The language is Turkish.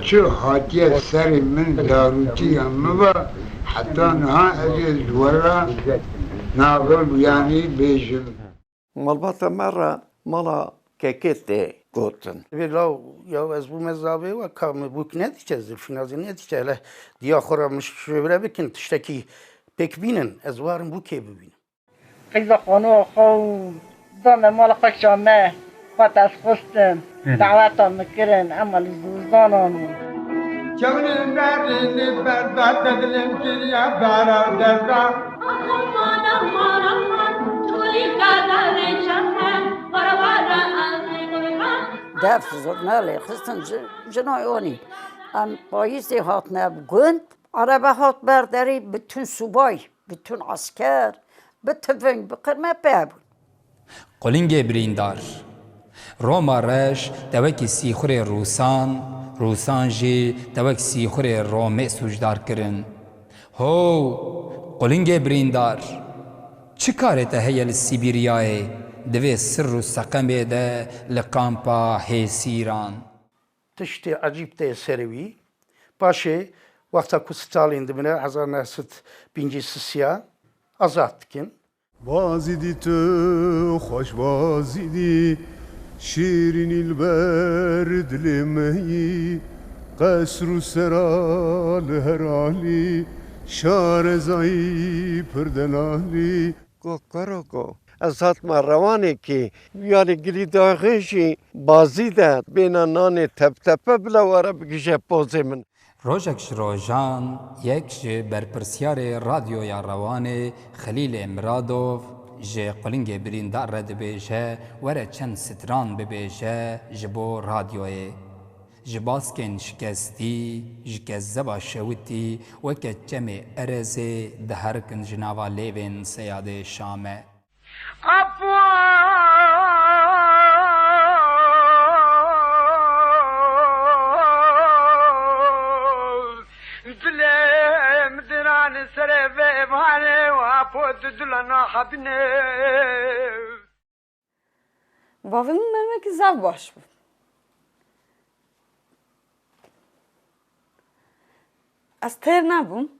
شو هاتي سري من داروتي أما حتى نها أجل ورا ناظر يعني بيجن مالباتا مرة مالا كيكيتي قوتن لو يا أزبو مزابي وكام بوك نتيجة الفينازي نتيجة له دي آخر مش شبرا بكن تشتكي بك بينن أزوارن بوكي ببين قيزة خانو خو دام مال خشامه فتاس خستن دعوتان مكرن اما لزوزدانانون Çevrim verini berbat edelim ki ya beraberda aman aman aman çuli kadar çahem varavara azgurban دف زرناله خستن جنایانی ام بایستی هات نبگند عربه هات برداری bütün subay bütün asker bütün بقرمه بابون قلنگê birîndar Roma reş tewekî sîxurê Rûsan jî tewek sîxurê Romê sûcdar kirin. Ho, qulingê birîndar, çi karê te heye li Sîbiryayê divê sir û seqemê de li kampa hêsîran? تشتي عجيب تي سروي باشي وقتا كو ستالين دبنا 1956 azat dikin. بازیدی تو خوش بازیدی شیرین البر دلمهی قصر و سرال هرالی شارزایی پردلالی کوکروکو از ما روانه که یاری گلی داغشی بازی ده بین نان تپ تپه بلا واره بگیشه پوزه من Rojek ji rojan yek ji berpirsyarê radyoya Rewanê Xelîl Miradov ji qulingê birîndar re dibêje were çend stran bibêje ji bo radyoyê. Ji baskên şikestî, ji kezzeba şewitî weke çemê erezê diherikin ji nava lêvên Seyadê Şamê. Babamın vermek güzel baş bu. Az ter nabum.